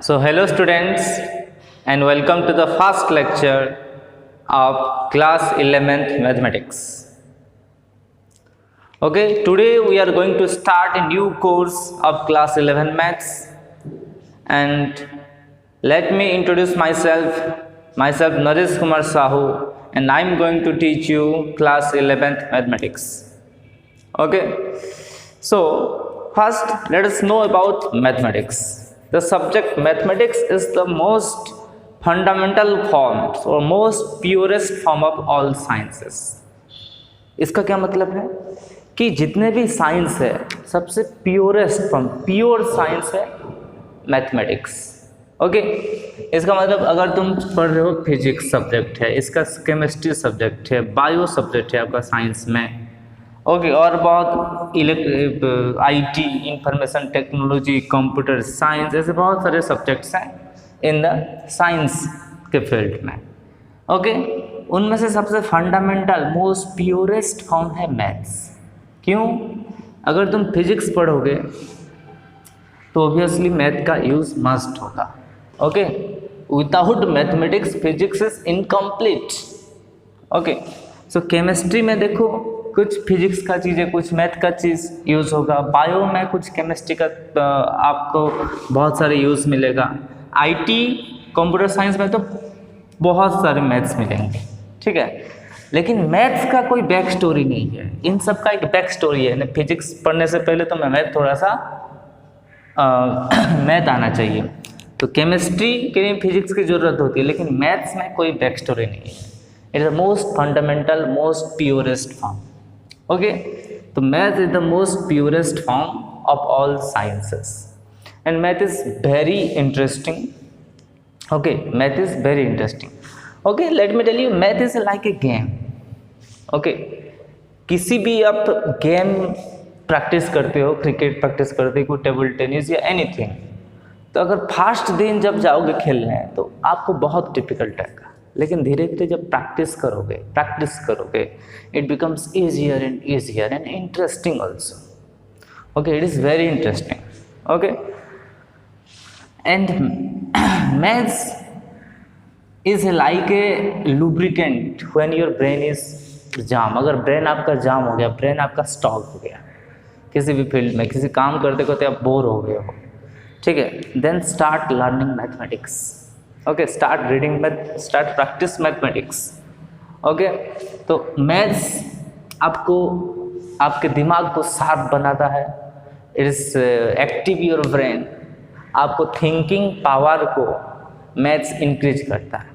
So hello students and welcome to the first lecture of class 11th mathematics. Okay, today we are going to start a new course of class 11 maths, and let me introduce myself Naresh Kumar Sahu, and I am going to teach you class 11th mathematics. Okay, so first let us know about mathematics. The subject mathematics is the most fundamental form or most purest form of all sciences. इसका क्या मतलब है कि जितने भी science है सबसे purest form pure science है मैथमेटिक्स. ओके, इसका मतलब अगर तुम पढ़ रहे हो फिजिक्स सब्जेक्ट है, इसका केमिस्ट्री सब्जेक्ट है, बायो सब्जेक्ट है आपका साइंस में. ओके, और बहुत IT, information technology, computer science, ऐसे बहुत सारे सब्जेक्ट्स हैं इन द साइंस के फील्ड में. ओके, उनमें से सबसे फंडामेंटल मोस्ट प्योरेस्ट फॉर्म है मैथ्स. क्यों? अगर तुम फिजिक्स पढ़ोगे तो ऑब्वियसली मैथ का यूज मस्ट होगा. Okay, without mathematics physics is incomplete. Okay, so chemistry में देखो कुछ फिजिक्स का चीज़, कुछ मैथ का चीज़ यूज़ होगा. बायो में कुछ केमिस्ट्री का आपको बहुत सारे यूज़ मिलेगा. IT, कंप्यूटर साइंस में तो बहुत सारे मैथ्स मिलेंगे. ठीक है, लेकिन मैथ्स का कोई बैक स्टोरी नहीं है. इन सब का एक बैक स्टोरी है. फिजिक्स पढ़ने से पहले तो मैथ थोड़ा सा मैथ आना चाहिए. तो केमिस्ट्री के लिए फिजिक्स की ज़रूरत होती है, लेकिन मैथ्स में कोई बैक स्टोरी नहीं है. It is the most fundamental most purest form. Okay, so math is the most purest form of all sciences, and math is very interesting. Okay, math is very interesting. Okay, let me tell you, math is like a game. Okay, किसी भी आप game practice करते हो, cricket practice करते हो, table tennis या anything, तो अगर फर्स्ट दिन जब जाओगे खेलने तो आपको बहुत डिफिकल्ट आएगा, लेकिन धीरे धीरे जब प्रैक्टिस करोगे it becomes easier and interesting also. Okay, it is very interesting. Okay, and maths is like a lubricant when your brain is jam. अगर ब्रेन आपका जाम हो गया, ब्रेन आपका स्टॉक हो गया किसी भी फील्ड में, किसी काम करते करते आप बोर हो गए हो, ठीक है, then start learning mathematics. Okay, start reading math, start practice mathematics. Okay, तो मैथ्स आपको आपके दिमाग को शार्प बनाता है. It is active your brain. आपको थिंकिंग पावर को मैथ्स इंक्रीज करता है.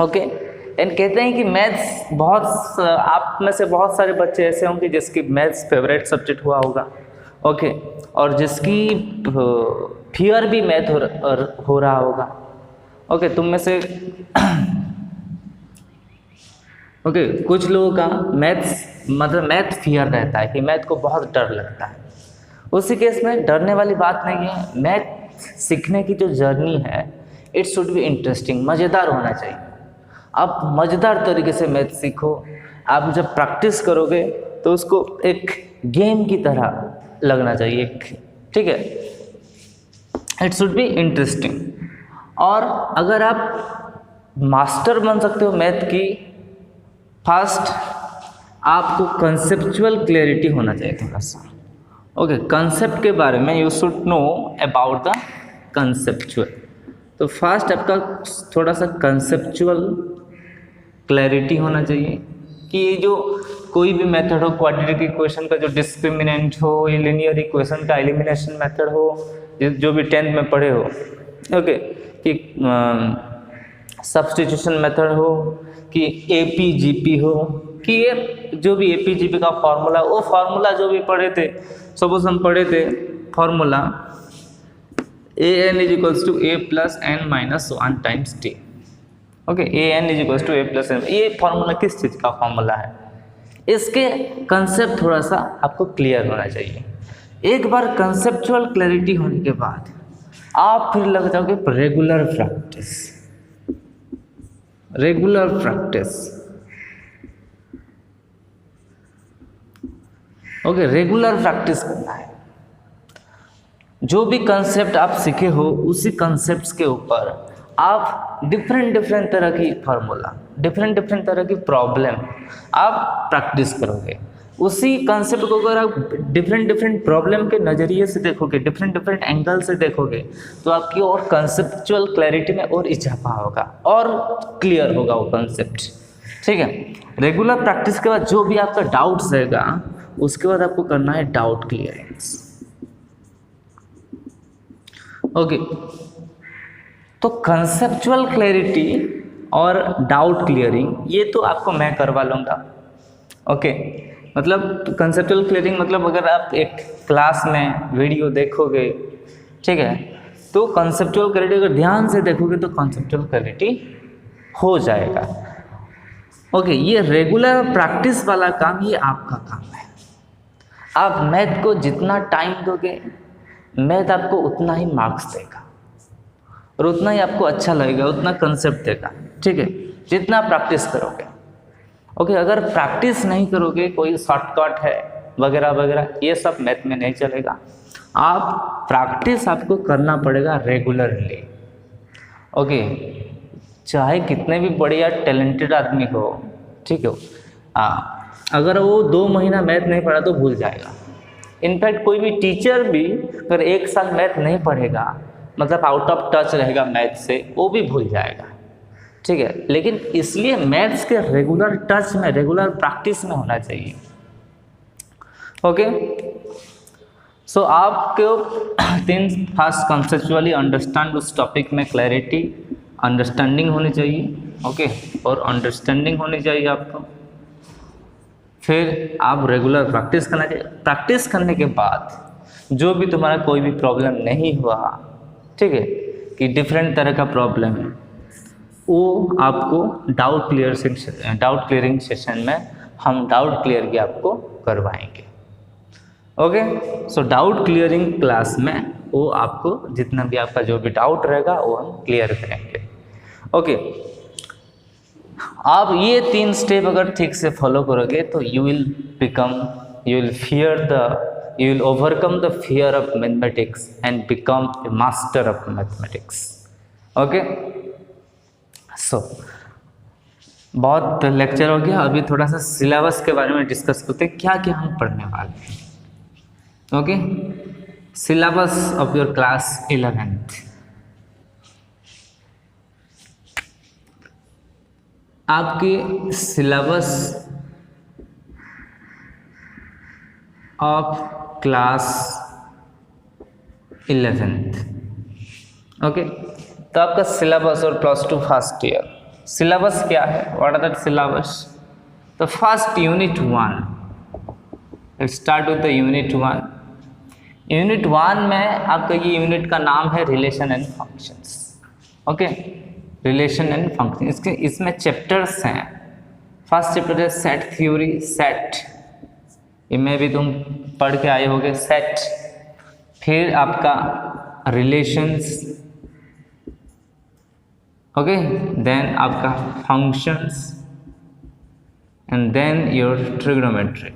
ओके, एंड कहते हैं कि मैथ्स बहुत, आप में से बहुत सारे बच्चे ऐसे होंगे जिसकी मैथ्स फेवरेट सब्जेक्ट हुआ होगा. ओके, और जिसकी फियर भी मैथ हो रहा होगा. ओके, तुम में से ओके, कुछ लोगों का मैथ्स मतलब मैथ फियर रहता है कि मैथ को बहुत डर लगता है. उसी केस में डरने वाली बात नहीं है. मैथ सीखने की जो जर्नी है इट शुड बी इंटरेस्टिंग, मज़ेदार होना चाहिए. आप मज़ेदार तरीके से मैथ सीखो. आप जब प्रैक्टिस करोगे तो उसको एक गेम की तरह लगना चाहिए. ठीक है, इट शुड बी इंटरेस्टिंग. और अगर आप मास्टर बन सकते हो मैथ की, फर्स्ट आपको कंसेप्चुअल क्लैरिटी होना चाहिए थोड़ा सा. ओके, कंसेप्ट के बारे में you should know about the conceptual. तो फर्स्ट आपका थोड़ा सा कंसेप्चुअल क्लैरिटी होना चाहिए कि ये जो कोई भी मेथड हो, क्वाड्रेटिक इक्वेशन का जो डिस्क्रिमिनेंट हो, ये लीनियर इक्वेशन का एलिमिनेशन मेथड हो, जो भी 10th में पढ़े हो. ओके, कि सब्स्टिट्यूशन मेथड हो, कि APGP हो, कि ये जो भी APGP का फॉर्मूला, वो फार्मूला जो भी पढ़े थे, सपोज हम पढ़े थे formula AN = A + n - 1 × t. Okay, AN = A + n, ये फार्मूला किस चीज़ का फार्मूला है, इसके कंसेप्ट थोड़ा सा आपको क्लियर होना चाहिए. एक बार कंसेप्चुअल क्लैरिटी होने के बाद आप फिर लग जाओगे regular practice. Okay, regular practice करना है. जो भी कंसेप्ट आप सीखे हो उसी कंसेप्ट्स के ऊपर आप डिफरेंट तरह की फार्मूला, डिफरेंट तरह की प्रॉब्लम आप प्रैक्टिस करोगे। उसी कंसेप्ट को अगर आप डिफरेंट प्रॉब्लम के नज़रिए से देखोगे, डिफरेंट एंगल से देखोगे, तो आपकी और कंसेप्चुअल क्लैरिटी में और इजाफा होगा और क्लियर होगा वो कंसेप्ट। ठीक है, रेगुलर प्रैक्टिस के बाद जो भी आपका डाउट्स रहेगा उसके बाद आपको करना है डाउट क्लियरेंस। ओके, तो कंसेप्चुअल क्लैरिटी और डाउट क्लियरिंग ये तो आपको मैं करवा लूँगा। ओके, मतलब कंसेप्चुअल क्लियरिंग मतलब अगर आप एक क्लास में वीडियो देखोगे, ठीक है, तो कंसेप्चुअल क्लैरिटी अगर ध्यान से देखोगे तो कंसेप्चुअल क्लैरिटी हो जाएगा। ओके, ये रेगुलर प्रैक्टिस वाला काम ये आपका काम है। आप मैथ को जितना टाइम दोगे मैथ आपको उतना ही मार्क्स देगा और उतना ही आपको अच्छा लगेगा, उतना कंसेप्ट देगा। ठीक है, जितना प्रैक्टिस करोगे। ओके, अगर प्रैक्टिस नहीं करोगे, कोई शॉर्टकट है वगैरह वगैरह, ये सब मैथ में नहीं चलेगा। आप प्रैक्टिस आपको करना पड़ेगा रेगुलरली। ओके, चाहे कितने भी बढ़िया टैलेंटेड आदमी हो, ठीक है, अगर वो 2 महीना मैथ नहीं पढ़ा तो भूल जाएगा। इनफैक्ट कोई भी टीचर भी अगर 1 साल मैथ नहीं पढ़ेगा, मतलब आउट ऑफ टच रहेगा मैथ से, वो भी भूल जाएगा। ठीक है, लेकिन इसलिए मैथ्स के रेगुलर टच में, रेगुलर प्रैक्टिस में होना चाहिए। ओके, सो आपको 3 फर्स्ट कंसेप्चुअली अंडरस्टैंड उस टॉपिक में क्लैरिटी, अंडरस्टैंडिंग होनी चाहिए। ओके, और अंडरस्टैंडिंग होनी चाहिए आपको। फिर आप रेगुलर प्रैक्टिस करना चाहिए। प्रैक्टिस करने के बाद जो भी तुम्हारा कोई भी प्रॉब्लम नहीं हुआ, ठीक है, कि डिफरेंट तरह का प्रॉब्लम है, वो आपको डाउट क्लियरिंग सेशन में हम डाउट क्लियर की आपको करवाएंगे। ओके, सो डाउट क्लियरिंग क्लास में वो आपको जितना भी आपका जो भी डाउट रहेगा वो हम क्लियर करेंगे। ओके, आप ये 3 स्टेप अगर ठीक से फॉलो करोगे तो you will overcome the fear of mathematics and become a master of mathematics. Okay, so बहुत लेक्चर हो गया, अभी थोड़ा सा सिलेबस के बारे में डिस्कस करते हैं, क्या क्या हम पढ़ने वाले हैं। Okay, syllabus of your class 11th। आपके syllabus of class 11th। Okay, तो आपका सिलेबस और +2 फर्स्ट ईयर सिलेबस क्या है, व्हाट आर दैट सिलेबस? तो first unit 1, let's start with the unit 1। Unit 1 में आपका ये यूनिट का नाम है relation and functions. Okay, relation and function, इसमें चैप्टर्स हैं। फर्स्ट चैप्टर है सेट थ्योरी, सेट, इनमें भी तुम पढ़ के आए होगे सेट। फिर आपका रिलेशंस, ओके, देन आपका functions and then your trigonometry.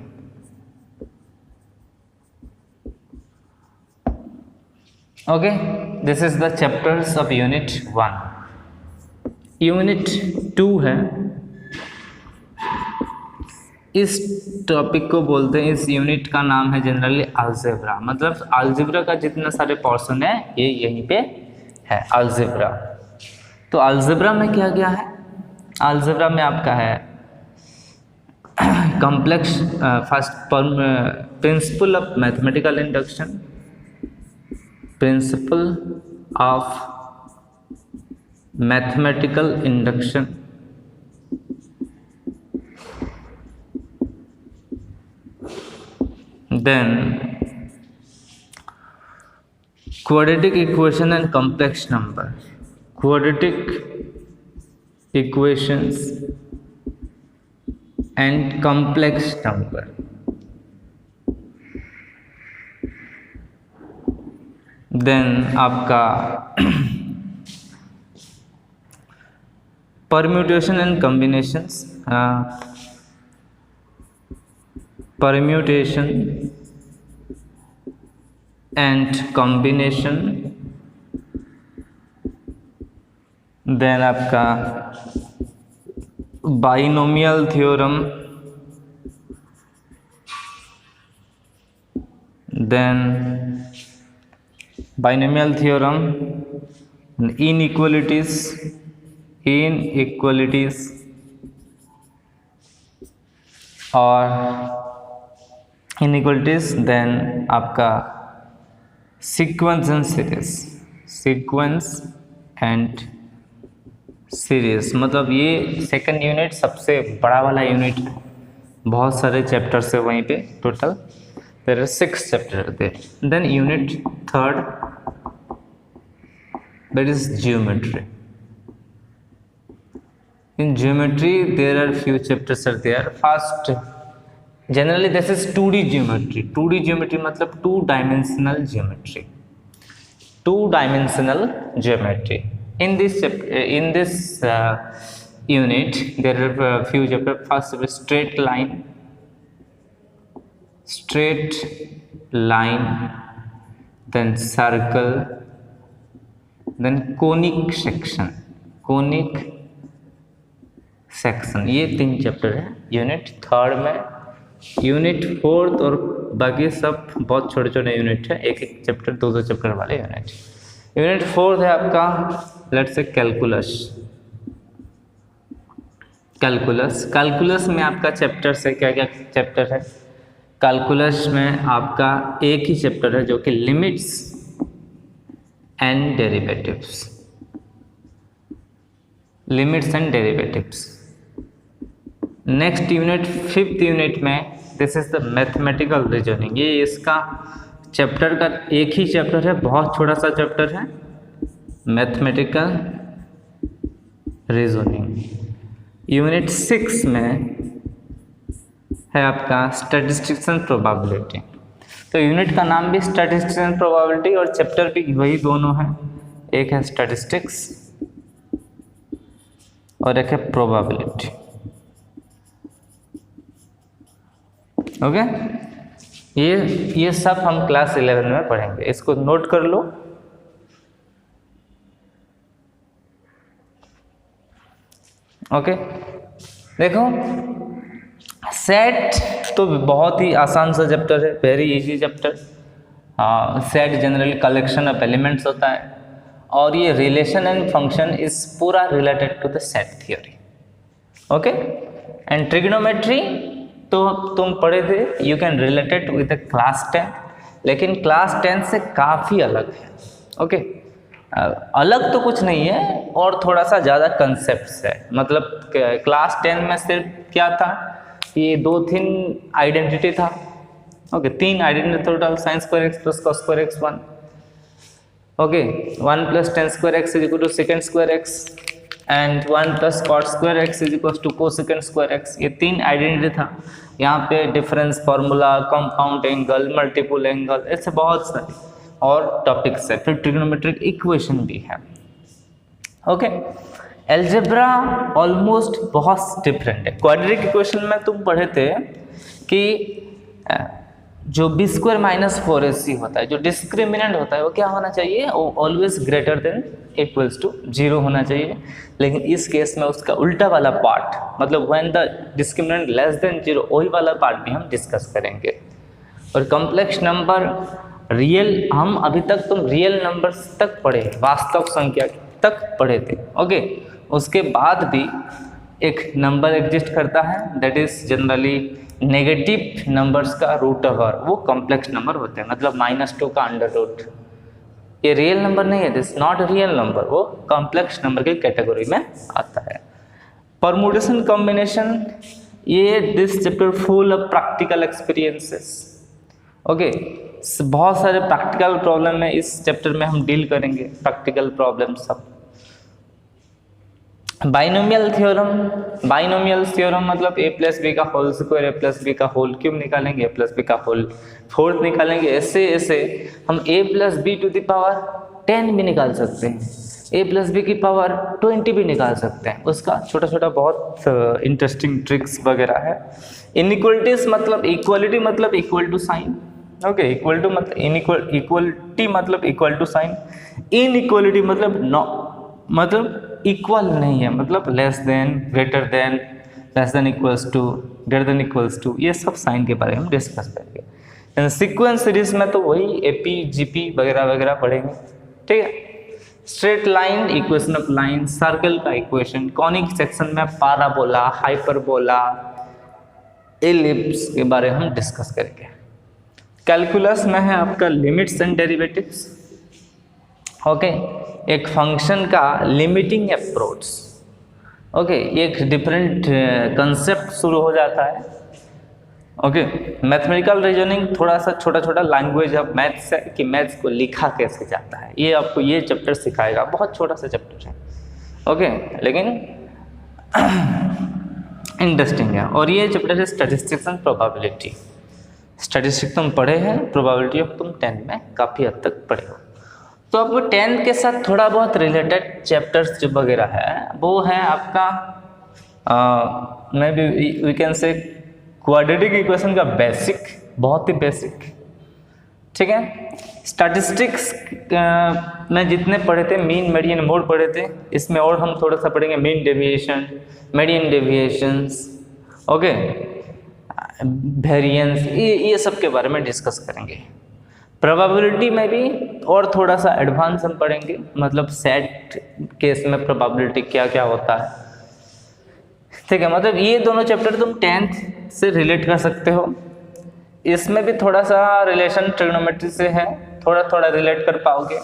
Okay, this is the chapters of unit 1। Unit 2 है, इस टॉपिक को बोलते हैं, इस यूनिट का नाम है जनरली अलजेब्रा। मतलब अलजेब्रा का जितना सारे पोर्शन है ये यहीं पे है, अलजेब्रा। तो अलजेब्रा में क्या क्या है? अलजेब्रा में आपका है complex, first principle of mathematical induction, principle of mathematical induction, then quadratic equation and complex number, quadratic equations and complex number, then आपका permutation and combinations, permutation and combination, then आपका binomial theorem, then binomial theorem, inequalities और inequalities, then आपका sequence and series. मतलब ये second unit सबसे बड़ा वाला unit है, बहुत सारे चैप्टर्स है वहीं पे, टोटल देयर आर 6 चैप्टर थे। Then unit third, that is geometry. In geometry there are few chapters are there. First, generally this is 2D geometry. 2D geometry मतलब 2-dimensional geometry. 2-dimensional geometry. In this unit there are a few chapters. First is straight line, then circle, then conic section, ये 3 chapter है unit third में। Unit fourth और बाकी सब बहुत छोटे छोटे यूनिट है, एक चैप्टर 2 चैप्टर वाले यूनिट। यूनिट फोर्थ है आपका लेट्स से कैलकुलस में आपका चैप्टर से क्या क्या चैप्टर है? कैलकुलस में आपका एक ही चैप्टर है जो कि limits and derivatives. Next unit, 5th unit में this is the mathematical reasoning. ये इसका चैप्टर का एक ही चैप्टर है, बहुत छोटा सा चैप्टर है, मैथमेटिकल रीजनिंग। यूनिट 6 में है आपका स्टैटिस्टिक्स एंड प्रोबेबिलिटी। तो यूनिट का नाम भी स्टैटिस्टिक्स एंड प्रोबेबिलिटी और चैप्टर भी वही दोनों हैं, एक है स्टैटिस्टिक्स और एक है प्रोबेबिलिटी। ओके, ये सब हम क्लास 11 में पढ़ेंगे, इसको नोट कर लो। ओके, देखो सेट तो बहुत ही आसान सा चैप्टर है, very easy chapter. Set generally collection of elements होता है और ये रिलेशन एंड फंक्शन इज पूरा related to the set theory. Okay, and trigonometry तो तुम पढ़े थे, you can related with class 10, लेकिन क्लास 10 से काफ़ी अलग है। ओके, अलग तो कुछ नहीं है और थोड़ा सा ज़्यादा कंसेप्ट्स है। मतलब क्लास 10 में सिर्फ क्या था, ये 2-3 आइडेंटिटी था। Okay, 3 identity total, sin square x plus cos square x 1। Okay, 1 plus tan square x is equal to secant square x and 1 plus cot square x is equal to cosecant square x। ये 3 identity था। यहाँ पे difference formula, compound angle, multiple angle, ऐसे बहुत सारे और topics है। फिर ट्रिग्नोमेट्रिक इक्वेशन भी है। ओके, एल्जेब्रा ऑलमोस्ट बहुत डिफरेंट है। क्वाड्रेटिक इक्वेशन में तुम पढ़े थे कि जो b² - 4ac होता है, जो डिस्क्रिमिनेंट होता है वो क्या होना चाहिए, always greater than equals to 0 होना चाहिए। लेकिन इस केस में उसका उल्टा वाला पार्ट, मतलब when the discriminant less than 0, वही वाला पार्ट भी हम डिस्कस करेंगे। और कॉम्प्लेक्स नंबर, रियल, हम अभी तक तुम रियल नंबर्स तक पढ़े, वास्तव संख्या तक पढ़े थे। ओके, उसके बाद भी एक नंबर एग्जिस्ट करता है, that is generally negative numbers का रूट ओवर, वो कॉम्प्लेक्स नंबर होते हैं, मतलब -2 का अंडर रूट। ये रियल नंबर नहीं है, दिस नॉट रियल नंबर, वो कॉम्प्लेक्स नंबर की कैटेगरी में आता है। परमुटेशन कॉम्बिनेशन, ये this chapter full of practical experiences. Okay, बहुत सारे प्रैक्टिकल प्रॉब्लम में इस चैप्टर में हम डील करेंगे, प्रैक्टिकल प्रॉब्लम सब। बाइनोमियल थ्योरम मतलब a + b का होल स्क्वायर, a + b का होल क्यूब निकालेंगे, a + b का होल फोर्थ निकालेंगे। ऐसे हम a + b to the power 10 भी निकाल सकते हैं, a + b की पावर 20 भी निकाल सकते हैं। उसका छोटा छोटा बहुत इंटरेस्टिंग ट्रिक्स वगैरह है। इनइक्वलिटीज मतलब इक्वलिटी मतलब equal to sign, okay, equal to मतलब इनइक्वल, इक्वलिटी मतलब इक्वल टू साइन, इनइक्वलिटी मतलब नो, मतलब इक्वल नहीं है, मतलब less than, greater than, less than equals to, greater than equals to, ये सब साइन के बारे में हम डिस्कस करेंगे। सीक्वेंस सीरीज में तो वही एपी जीपी वगैरह वगैरह पढ़ेंगे, ठीक है। Straight line, equation of line, circle का इक्वेशन, कॉनिक सेक्शन में पाराबोला, हाइपरबोला, एलिप्स के बारे में हम डिस्कस करेंगे। कैलकुलस में है आपका लिमिट्स एंड डेरिवेटिव्स, ओके, एक फंक्शन का लिमिटिंग अप्रोच, ओके, एक डिफरेंट कंसेप्ट शुरू हो जाता है, ओके। मैथमेटिकल रीजनिंग थोड़ा सा छोटा छोटा लैंग्वेज ऑफ मैथ्स है कि मैथ्स को लिखा कैसे जाता है, ये आपको ये चैप्टर सिखाएगा, बहुत छोटा सा चैप्टर है, ओके, लेकिन इंटरेस्टिंग है। और ये चैप्टर है स्टैटिस्टिक्स एंड प्रोबेबिलिटी। स्टैटिस्टिक्स तुम पढ़े हैं, प्रोबेबिलिटी ऑफ तुम 10th में काफ़ी हद तक पढ़े हो, तो आपको 10th के साथ थोड़ा बहुत रिलेटेड चैप्टर्स जो वगैरह है वो है आपका maybe we can say quadratic equation का बेसिक, बहुत ही बेसिक, ठीक है। स्टैटिस्टिक्स में जितने पढ़े थे, मीन मेडियन मोड पढ़े थे, इसमें और हम थोड़ा सा पढ़ेंगे mean deviation, median deviations, okay, variance, ये सब के बारे में डिस्कस करेंगे। प्रोबेबिलिटी में भी और थोड़ा सा एडवांस हम पढ़ेंगे, मतलब सेट केस में प्रोबेबिलिटी क्या क्या होता है, ठीक है। मतलब ये दोनों चैप्टर तुम 10th से रिलेट कर सकते हो। इसमें भी थोड़ा सा रिलेशन ट्रिग्नोमेट्री से है, थोड़ा थोड़ा रिलेट कर पाओगे,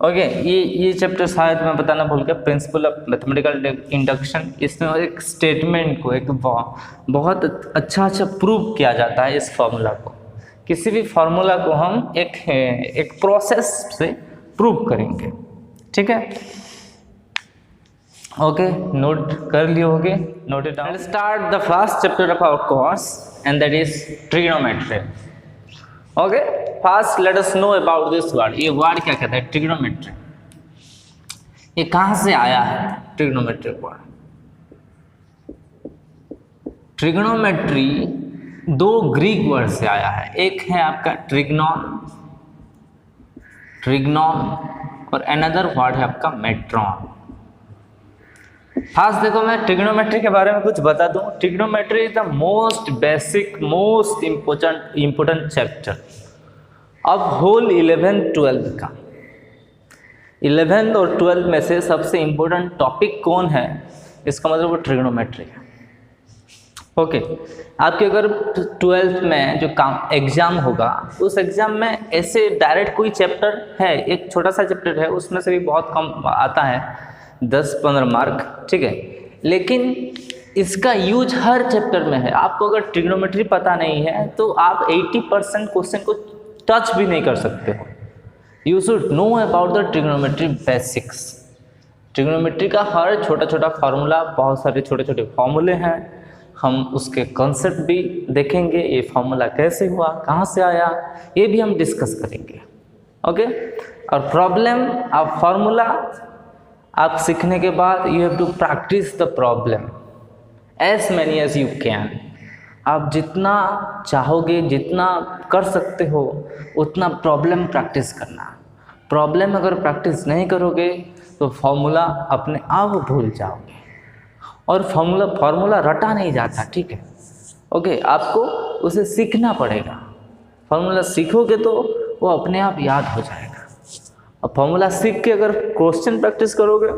ओके। ये चैप्टर शायद मैं बताना भूल गया, प्रिंसिपल ऑफ मैथमेटिकल इंडक्शन, इसमें एक स्टेटमेंट को एक बहुत अच्छा प्रूव किया जाता है। इस फॉर्मूला को, किसी भी फार्मूला को हम एक प्रोसेस से प्रूव करेंगे, ठीक है, ओके। नोट कर लिए होगे, note it down. Start the first chapter of our course and that is trigonometry, okay. First let us know about this word. ये वर्ड क्या कहता है? ट्रिग्नोमेट्री। ये कहाँ से आया है ट्रिग्नोमेट्री वर्ड? ट्रिग्नोमेट्री दो ग्रीक वर्ड से आया है, एक है आपका ट्रिग्नॉन, और अनदर वर्ड है आपका मेट्रॉन। फर्स्ट देखो, मैं ट्रिग्नोमेट्री के बारे में कुछ बता दूं। Trigonometry is the most basic, most important chapter अब होल 11th 12th का। 11th और 12th में से सबसे इम्पोर्टेंट टॉपिक कौन है? इसका मतलब वो ट्रिग्नोमेट्री है, ओके। आपके अगर 12th में जो काम एग्जाम होगा, उस एग्जाम में ऐसे डायरेक्ट कोई चैप्टर है, एक छोटा सा चैप्टर है, उसमें से भी बहुत कम आता है, 10-15 मार्क, ठीक है। लेकिन इसका यूज हर चैप्टर में है। आपको अगर ट्रिग्नोमेट्री पता नहीं है तो आप 80% क्वेश्चन को टच भी नहीं कर सकते हो। You should know about the trigonometry basics. Trigonometry का हर छोटा छोटा फार्मूला, बहुत सारे छोटे छोटे फार्मूले हैं, हम उसके कॉन्सेप्ट भी देखेंगे, ये फार्मूला कैसे हुआ, कहाँ से आया, ये भी हम डिस्कस करेंगे, ओके। और प्रॉब्लम, आप फार्मूला आप सीखने के बाद you have to practice the problem as many as you can. आप जितना चाहोगे, जितना कर सकते हो, उतना प्रॉब्लम प्रैक्टिस करना। प्रॉब्लम अगर प्रैक्टिस नहीं करोगे तो फॉर्मूला अपने आप भूल जाओगे, और फार्मूला रटा नहीं जाता, ठीक है, ओके। आपको उसे सीखना पड़ेगा। फार्मूला सीखोगे तो वो अपने आप याद हो जाएगा। अब फार्मूला सीख के अगर क्वेश्चन प्रैक्टिस करोगे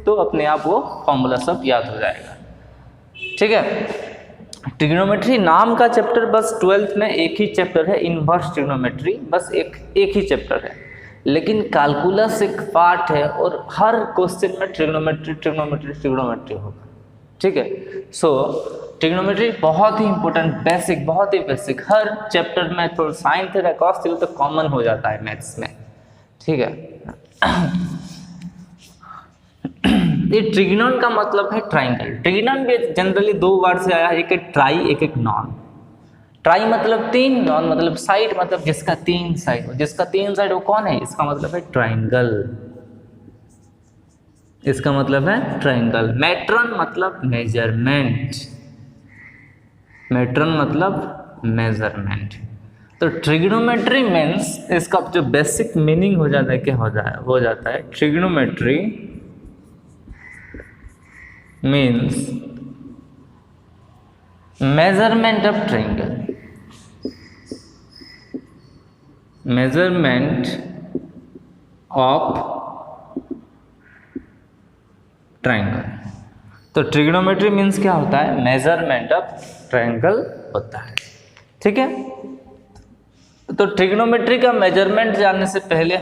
तो अपने आप वो फार्मूला सब याद हो जाएगा, ठीक है। ट्रिग्नोमेट्री नाम का चैप्टर बस 12th में एक ही चैप्टर है, इनवर्स ट्रिग्नोमेट्री, बस एक ही चैप्टर है। लेकिन कैलकुलस एक पार्ट है और हर क्वेश्चन में ट्रिग्नोमेट्री होगा, ठीक है। सो ट्रिग्नोमेट्री बहुत ही इंपॉर्टेंट, बेसिक, बहुत ही बेसिक। हर चैप्टर में थोड़ा साइन थीटा कॉस थीटा तो कॉमन हो जाता है मैथ्स में, ठीक है। ये ट्रिग्नोन का मतलब है ट्राइंगल। ट्रिग्नोन भी जनरली दो वर्ड से आया, एक है ट्राई, एक है नॉन। ट्राई मतलब तीन, नॉन मतलब साइड, मतलब जिसका तीन साइड हो। जिसका तीन साइड वो कौन है? इसका मतलब है ट्राइंगल। इसका मतलब है ट्राइंगल। मेट्रॉन मतलब मेजरमेंट। मेट्रॉन मतलब मेजरमेंट। तो ट्रिग्नोमेट्री मीन्स इसका जो बेसिक मीनिंग हो जाता है क्या हो जाता है trigonometry means measurement of triangle, measurement of triangle. तो ट्रिग्नोमेट्री मीन्स क्या होता है, मेजरमेंट ऑफ ट्रायंगल होता है, ठीक है। तो ट्रिग्नोमेट्री का मेजरमेंट जानने से पहले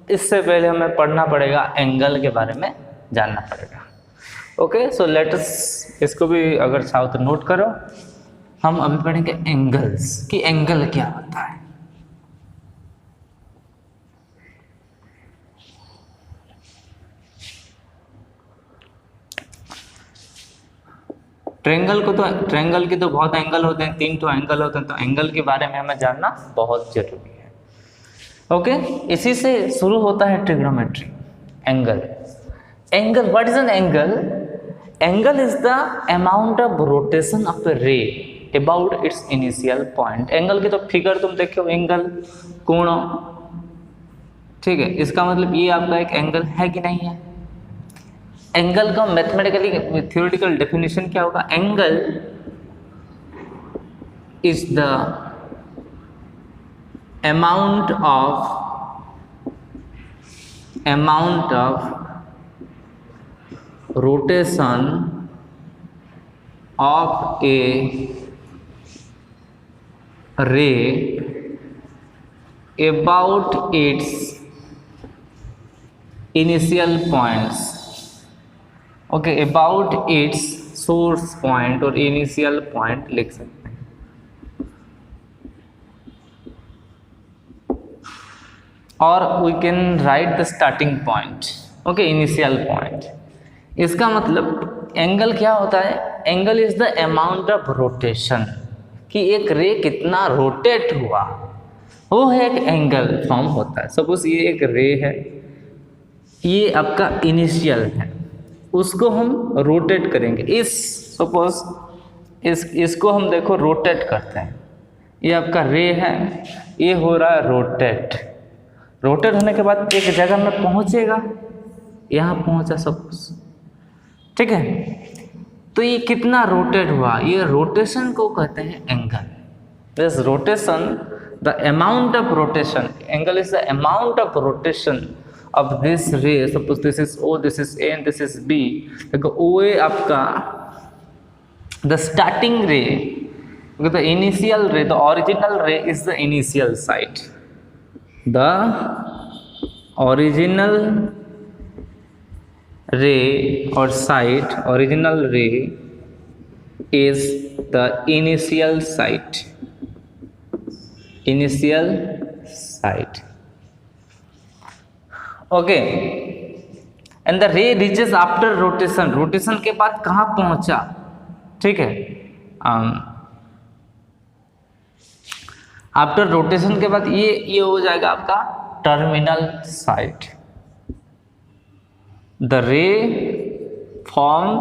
इससे पहले हमें पढ़ना पड़ेगा एंगल के बारे में जानना पड़ेगा। ओके, सो लेट अस, इसको भी अगर चाहो तो नोट करो। हम अभी पढ़ेंगे एंगल्स कि एंगल क्या होता है। ट्रायंगल के तो बहुत एंगल होते हैं, 3 एंगल होते हैं, तो एंगल के बारे में हमें जानना बहुत जरूरी है। ओके, इसी से शुरू होता है trigonometry. Angle, what is an angle? Angle is the amount of rotation of a ray about its initial point. Angle की तो फिगर तुम देखो, एंगल कोण, ठीक है। इसका मतलब ये आपका एक एंगल है कि नहीं है। एंगल का मैथमेटिकली थ्योरेटिकल डेफिनेशन क्या होगा? Angle is the amount of rotation of a ray about its initial points. Okay, about its source point और इनिशियल पॉइंट लिख सकते हैं। और we can write the starting point, okay, initial point. इसका मतलब angle क्या होता है? Angle is the amount of rotation, कि एक रे कितना रोटेट हुआ, वो है एक एंगल फॉर्म होता है। सपोज ये एक रे है, ये आपका इनिशियल है, उसको हम रोटेट करेंगे। इसको हम देखो रोटेट करते हैं, ये आपका रे है, ये हो रहा है रोटेट होने के बाद एक जगह में पहुंचेगा, यहाँ पहुंचा सपोज, ठीक है। तो ये कितना रोटेट हुआ, ये रोटेशन को कहते हैं angle. This rotation, the amount of rotation, angle is the amount of rotation of this ray। suppose this is O, this is A and this is B। देखो OA आपका the starting ray, the initial ray, the original ray is the initial site। the original ray or site, original ray is the initial site, okay. And the रे reaches after rotation के बाद कहाँ पहुंचा, ठीक है। After rotation के बाद ये हो जाएगा आपका टर्मिनल साइट। द रे form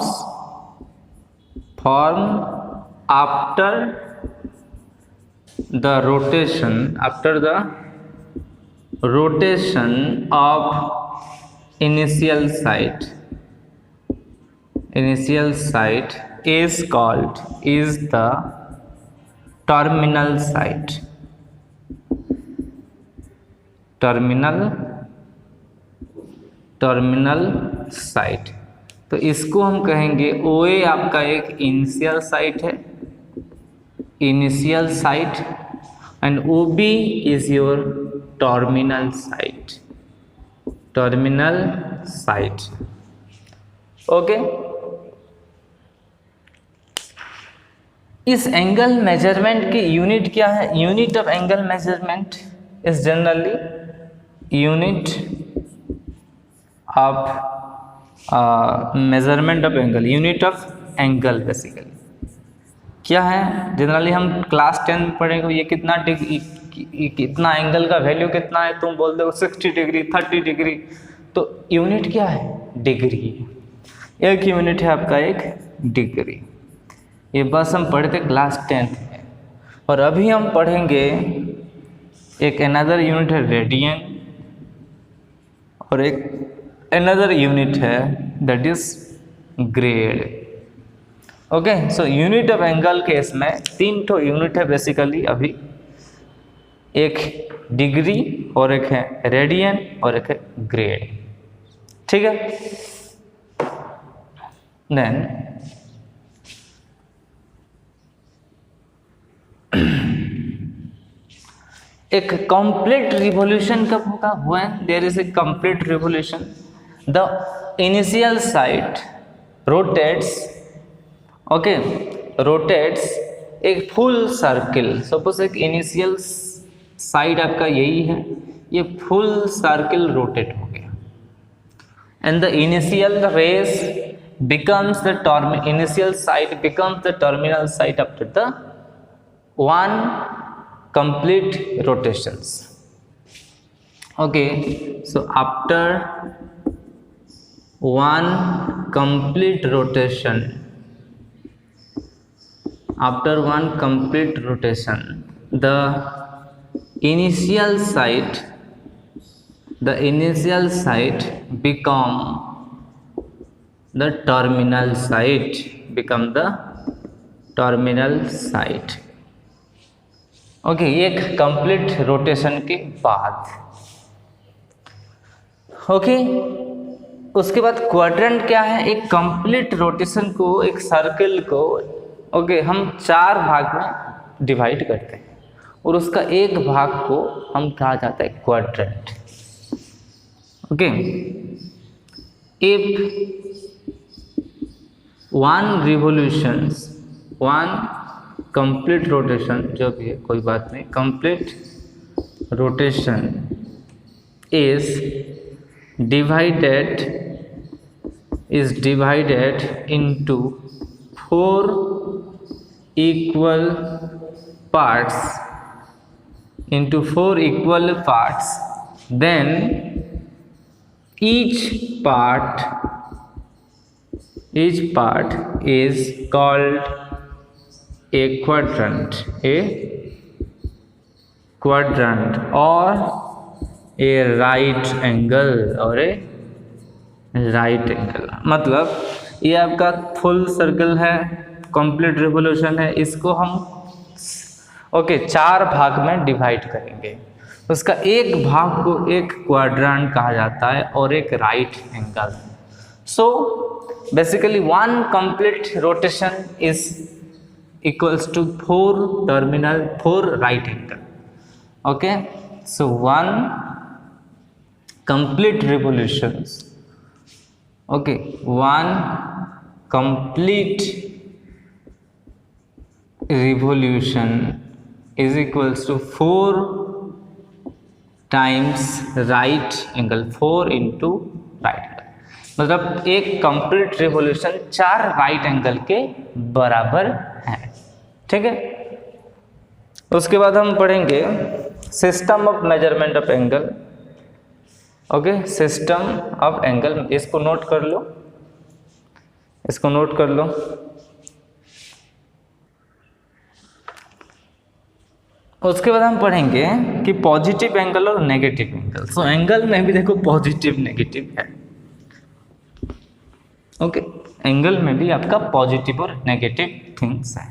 after the rotation of initial site is the terminal site। तो इसको हम कहेंगे OA आपका एक initial site and OB is your terminal site। Okay, इस एंगल मेजरमेंट की यूनिट क्या है? Unit of angle measurement is generally unit of measurement of angle, unit of angle. Basically क्या है, जनरली हम क्लास 10 में पढ़ेंगे ये कितना डिग्री, कितना एंगल का वैल्यू कितना है, तुम बोल दो 60 डिग्री 30 डिग्री, तो यूनिट क्या है? डिग्री। एक यूनिट है आपका एक डिग्री। ये बस हम पढ़ते क्लास 10th में। और अभी हम पढ़ेंगे एक अनदर यूनिट है रेडियन, और एक अनदर यूनिट है that is grade. Okay, so unit of angle case में 3 ठो यूनिट है बेसिकली अभी, एक डिग्री और एक है रेडियन और एक है ग्रेड। ठीक है, देन एक कंप्लीट रिवॉल्यूशन कब होगा? When there is a complete revolution the initial side rotates, okay, rotates एक फुल सर्किल। सपोज एक इनिशियल साइड आपका यही है, ये फुल सर्किल रोटेट हो गया, and the initial rays becomes the initial site becomes the terminal site after the one complete rotations. Okay, so after one complete rotation, the initial site become the terminal site. Okay, एक complete rotation के बाद, okay, उसके बाद quadrant क्या है? एक complete rotation को, एक सर्कल को, ओके, हम 4 भाग में डिवाइड करते हैं और उसका एक भाग को हम कहा जाता है quadrant. Okay, if one complete rotation, जो भी है कोई बात नहीं, complete rotation is divided into 4 equal parts, then each part is called a quadrant or a right angle मतलब ये आपका फुल सर्कल है, कंप्लीट रिवॉल्यूशन है, इसको हम 4 भाग में डिवाइड करेंगे। उसका एक भाग को एक क्वाड्रेंट कहा जाता है और एक right angle. So basically one complete rotation is equals to 4 right angle. Okay, so one complete revolution is equals to 4 times right angle, 4 into right angle, मतलब एक कंप्लीट रिवॉल्यूशन 4 राइट एंगल के बराबर है। ठीक है, उसके बाद हम पढ़ेंगे system of measurement of angle. Okay, system of angle, इसको नोट कर लो, उसके बाद हम पढ़ेंगे कि पॉजिटिव एंगल और नेगेटिव एंगल। सो एंगल में भी देखो पॉजिटिव नेगेटिव है। ओके, एंगल में भी आपका पॉजिटिव और नेगेटिव थिंग्स है।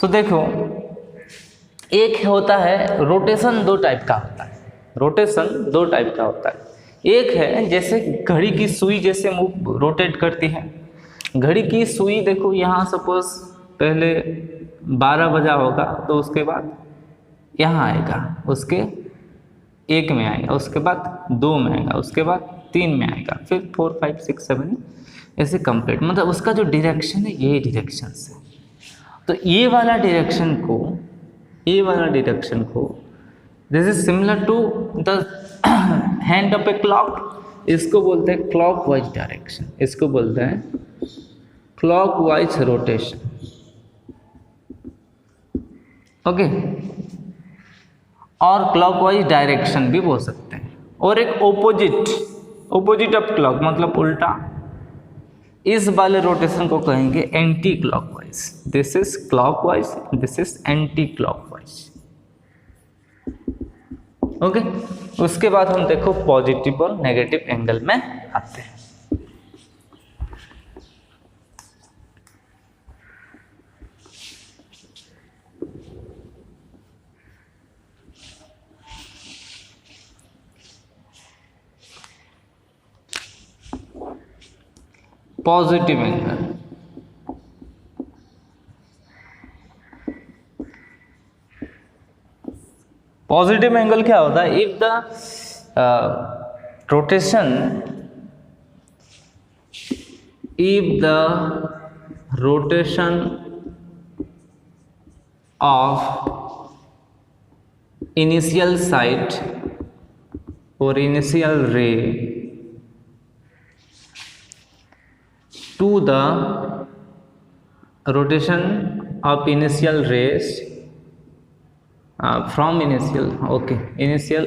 सो देखो, एक होता है रोटेशन, 2 टाइप का होता है। एक है जैसे घड़ी की सुई जैसे मूव रोटेट करती है। घड़ी की सुई देखो, यहाँ सपोज पहले 12 बजा होगा तो उसके बाद यहाँ आएगा, उसके 1 में आएगा, उसके बाद 2 में आएगा, उसके बाद 3 में आएगा, फिर 4 5 6 7 ऐसे कंप्लीट, मतलब उसका जो डायरेक्शन है यही डायरेक्शन से। तो ये वाला डायरेक्शन को this is similar to the hand of a clock, इसको बोलते हैं क्लॉकवाइज डायरेक्शन, इसको बोलते हैं क्लॉकवाइज रोटेशन। ओके, और क्लॉकवाइज डायरेक्शन भी बोल सकते हैं। और एक ओपोजिट ऑफ क्लॉक मतलब उल्टा, इस वाले रोटेशन को कहेंगे anti clockwise. This is clockwise, this is anti clockwise. Okay, उसके बाद हम देखो पॉजिटिव और नेगेटिव एंगल में आते हैं। पॉजिटिव एंगल, पॉजिटिव एंगल क्या होता है? If the rotation, if the rotation of initial site or initial ray to the rotation of initial rays from initial, okay, initial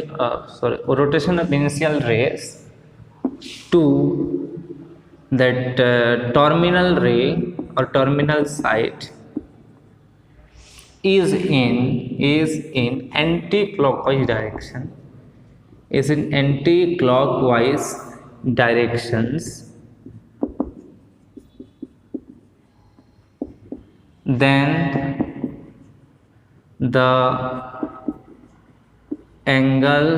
rotation of initial rays to that terminal ray or terminal site is in anti-clockwise direction, is in anti-clockwise directions, then the angle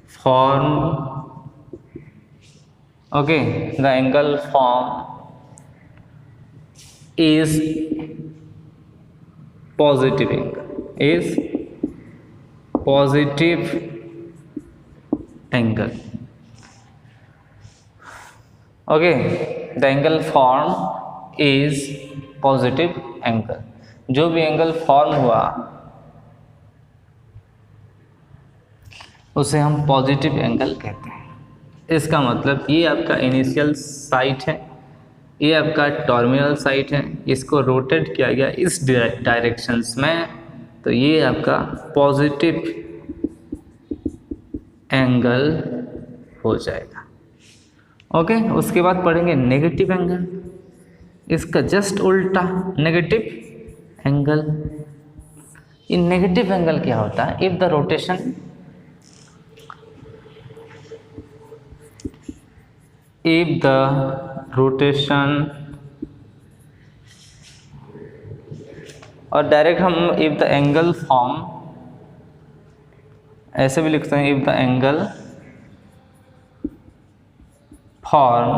formed, okay, the angle formed is positive angle, is positive angle. Okay, the angle formed is positive angle. जो भी angle form हुआ उसे हम positive angle कहते हैं। इसका मतलब ये आपका इनिशियल साइट है, ये आपका टर्मिनल साइट है, इसको रोटेट किया गया इस डायरेक्शंस में, तो ये आपका पॉजिटिव एंगल हो जाएगा। ओके, उसके बाद पढ़ेंगे नेगेटिव एंगल, इसका जस्ट उल्टा नेगेटिव एंगल। इन नेगेटिव एंगल क्या होता है? If the rotation, if the rotation, और डायरेक्ट हम if the angle form ऐसे भी लिखते हैं, if the angle form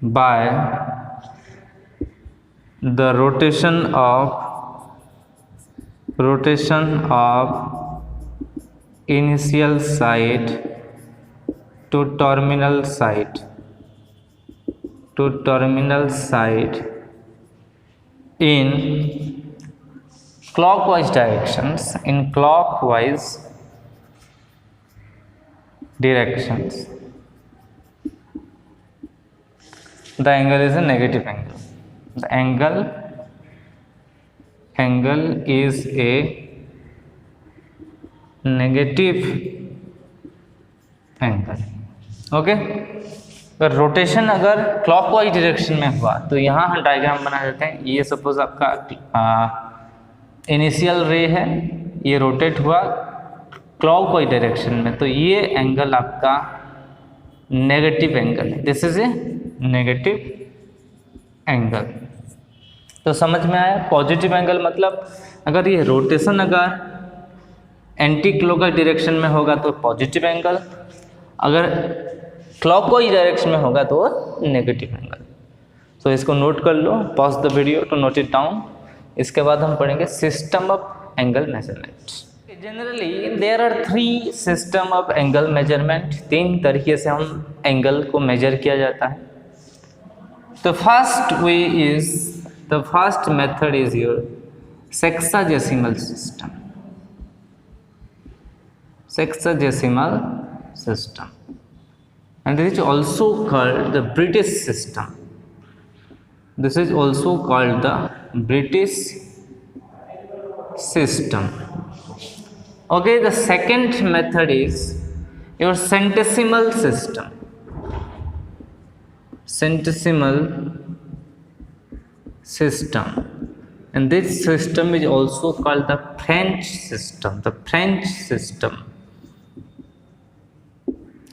by the rotation of initial site to terminal site in clockwise directions, the angle is a negative angle. The angle is a negative angle. Okay, अगर rotation अगर clockwise direction में हुआ तो यहाँ हम diagram बना देते हैं। ये सपोज आपका इनिशियल रे है, ये रोटेट हुआ क्लॉकवाइज डायरेक्शन में, तो ये एंगल आपका नेगेटिव एंगल है। This is A negative angle. तो समझ में आया? पॉजिटिव एंगल मतलब अगर ये रोटेशन अगर एंटी क्लॉकवाइज डायरेक्शन में होगा तो पॉजिटिव एंगल, अगर क्लॉकवाइज डायरेक्शन में होगा तो नेगेटिव एंगल। सो इसको नोट कर लो, pause the video to note it down. इसके बाद हम पढ़ेंगे system of angle measurement. Generally there are 3 system of angle measurement. 3 तरीके से हम एंगल को मेजर किया जाता है। The first method is your sexagesimal system. Sexagesimal system, and this is also called the British system. This is also called the British system. Okay, the second method is your centesimal system. centesimal system, and this system is also called the French system,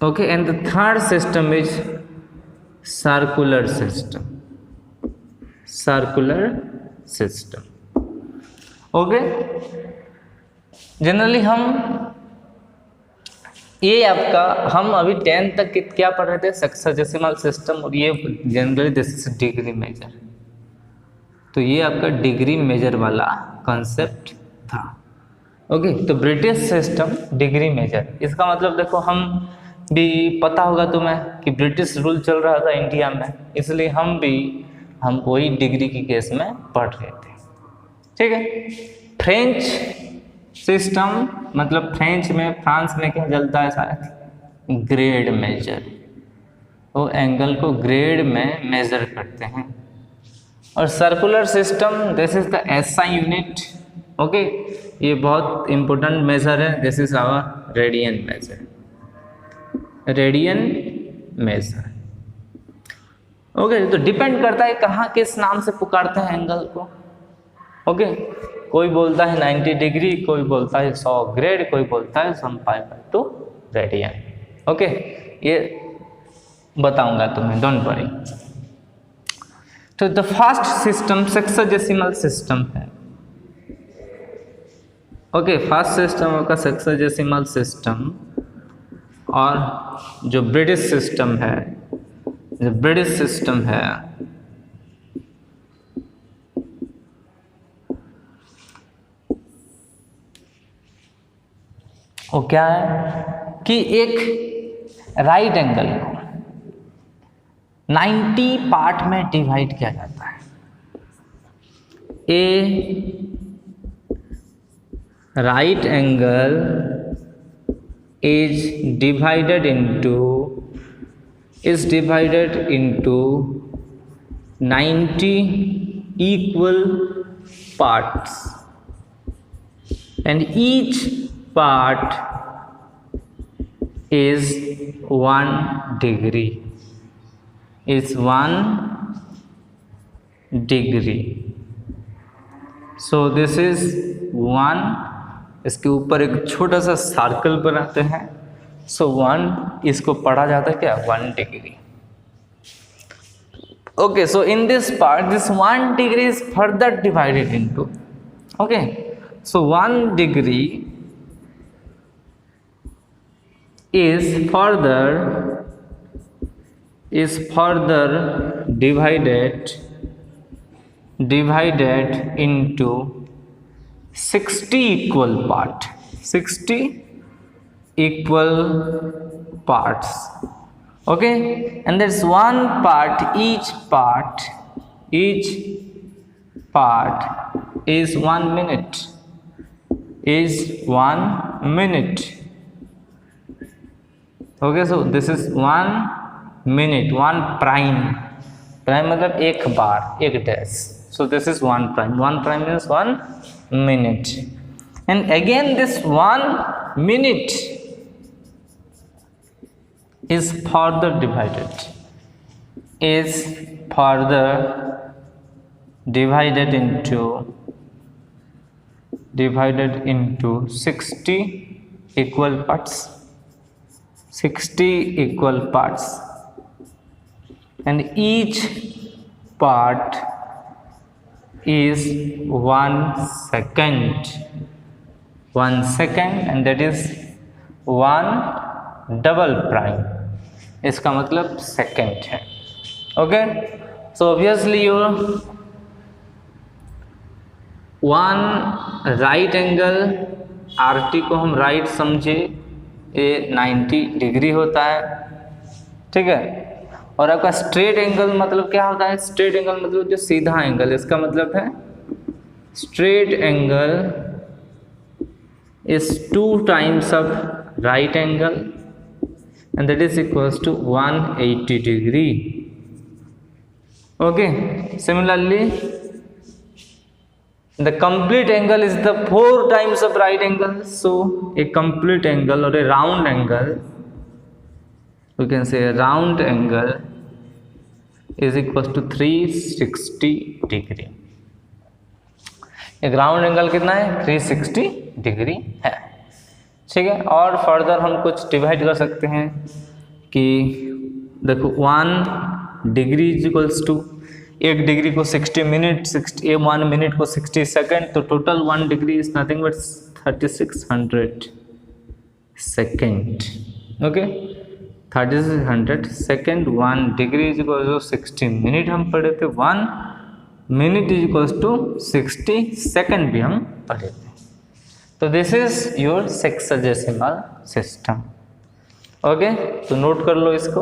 okay. And the third system is circular system, okay. Generally हम अभी 10th तक क्या पढ़ रहे थे, sexagesimal system, और ये generally this is degree measure. तो ये आपका डिग्री मेजर वाला कॉन्सेप्ट था, ओके। तो ब्रिटिश सिस्टम डिग्री मेजर, इसका मतलब देखो, हम भी पता होगा तुम्हें कि ब्रिटिश रूल चल रहा था इंडिया में, इसलिए हम वही डिग्री की केस में पढ़ रहे थे, ठीक है। फ्रेंच सिस्टम मतलब फ्रांस में क्या चलता है शायद, ग्रेड मेजर, वो एंगल को ग्रेड में मेजर करते हैं। और circular system, this is the SI unit, okay. ये बहुत इंपॉर्टेंट मेजर है, this is our radian measure, okay. तो डिपेंड करता है कहाँ किस नाम से पुकारते हैं एंगल को, ओके। कोई बोलता है 90 डिग्री, कोई बोलता है 100 ग्रेड, कोई बोलता है 1/2 रेडियन, ओके। ये बताऊंगा तुम्हें, डोंट वरी। तो the first system sexagesimal system है, ओके। फर्स्ट सिस्टम आपका सेक्साजेसिमल सिस्टम, और जो ब्रिटिश सिस्टम है, वो क्या है कि एक राइट एंगल को 90 पार्ट में डिवाइड किया जाता है। A right angle is divided into 90 equal parts, and each part is 1 degree, so this is 1। इसके ऊपर एक छोटा सा सर्कल बनाते हैं, सो 1 इसको पढ़ा जाता है क्या, 1 degree, okay. So in this part this 1 degree is further divided into, okay. So 1 degree is further divided into 60 equal parts, okay. And there's one part, each part is 1 minute, okay। So this is 1 minute, 1 prime मतलब एक बार, एक dash, so this is 1 prime means 1 minute, and again this 1 minute is further divided into 60 equal parts, and each part is 1 second, and that is 1 double prime, इसका मतलब second है, okay. So obviously your 1 right angle, RT को हम right समझे, ये 90 degree होता है, ठीक है। और आपका स्ट्रेट एंगल मतलब क्या होता है, स्ट्रेट एंगल मतलब जो सीधा एंगल, इसका मतलब है straight angle is 2 times of right angle, and that is equals to 180 degree, okay. Similarly the complete angle is the 4 times of right angle, so a complete angle or a round angle, we can say a round angle is equal to 360 degree. Round angle कितना है? 360 degree है। ठीक है, और further हम कुछ divide कर सकते हैं कि देखो 1 degree is equals to, 1 degree को 60 मिनट, 1 मिनट को 60 सेकेंड, तो total 1 degree is nothing but 3600 second. Okay, 3600 second, 1 degree is equal to 60 minute हम पढ़े थे, 1 minute is equal to 60 second भी हम पढ़े थे। तो this is your sexadecimal system. Okay, तो नोट कर लो इसको,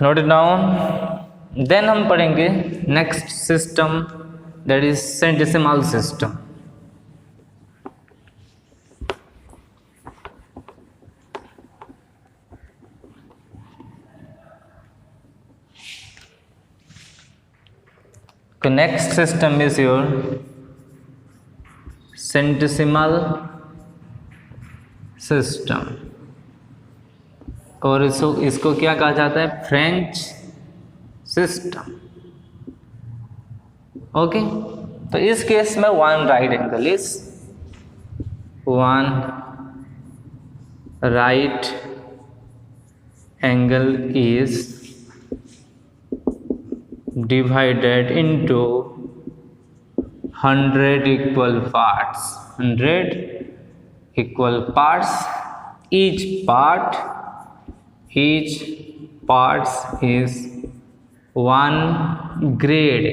नोट इट डाउन। देन हम पढ़ेंगे next system, that is centesimal system. तो next system is your centesimal system, और इसको क्या कहा जाता है? French system. ओके, तो इस केस में 1 right angle is 1 right angle is divided into 100 equal parts, 100 equal parts. Each part is 1 grade.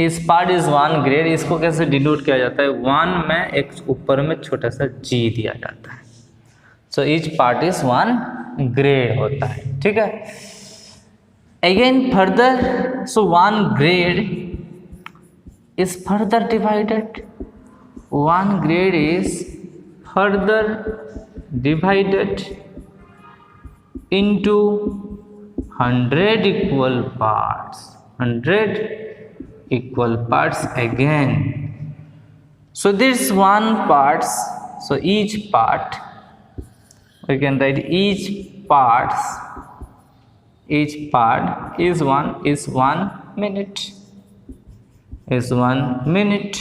इस पार्ट इज 1 ग्रेड। इसको कैसे डिनोट किया जाता है? 1 में एक ऊपर में छोटा सा g दिया जाता है। So each part is 1 grade होता है। ठीक है, again further, so 1 grade is further divided, 1 grade is further divided into 100 equal parts, 100 equal parts again. So this 1 parts, so each part we can write each part is 1 minute, is 1 minute,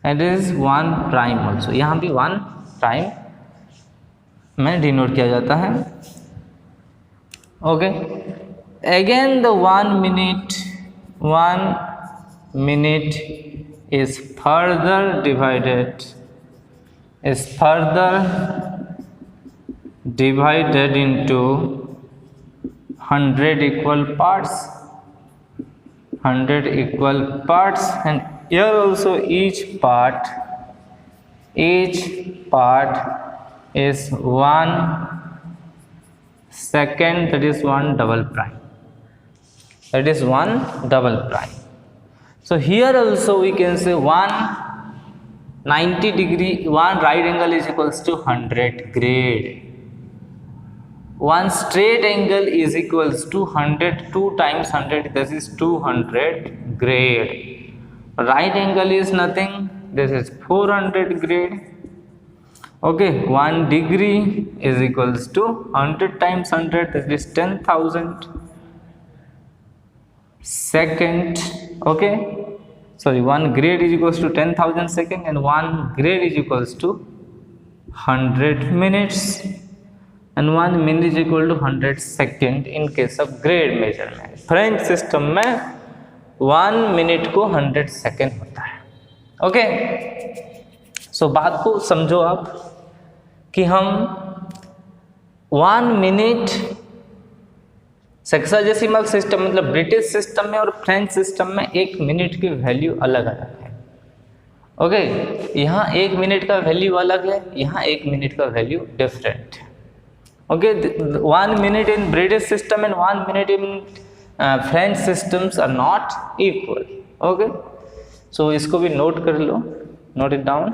and is 1 prime also. यहाँ भी 1 prime में denote किया जाता है। Okay, again the 1 minute is further divided into 100 equal parts, 100 equal parts, and here also each part is 1 second, that is 1 double prime, that is 1 double prime. So here also we can say 190 degree, 1 right angle is equals to 100 grade. 1 straight angle is equals to 100, 2 times 100, this is 200 grade. Right angle is nothing, this is 400 grade. Okay, 1 degree is equals to 100 times 100, that is 10,000 second. Okay, sorry, 1 grade is equals to 10,000 second, and 1 grade is equals to 100 minutes, and 1 minute is equal to 100 second in case of grade measurement. French system में 1 minute को 100 second होता है। Okay, सो बात को समझो आप कि हम 1 मिनट सेक्साडेसिमल सिस्टम मतलब ब्रिटिश सिस्टम में और फ्रेंच सिस्टम में 1 मिनट की वैल्यू अलग अलग है। ओके, यहाँ 1 मिनट का वैल्यू अलग है, यहाँ 1 मिनट का वैल्यू डिफरेंट है। Okay, 1 minute in British system and 1 minute in French systems are not equal. Okay, so इसको भी नोट कर लो, note it down.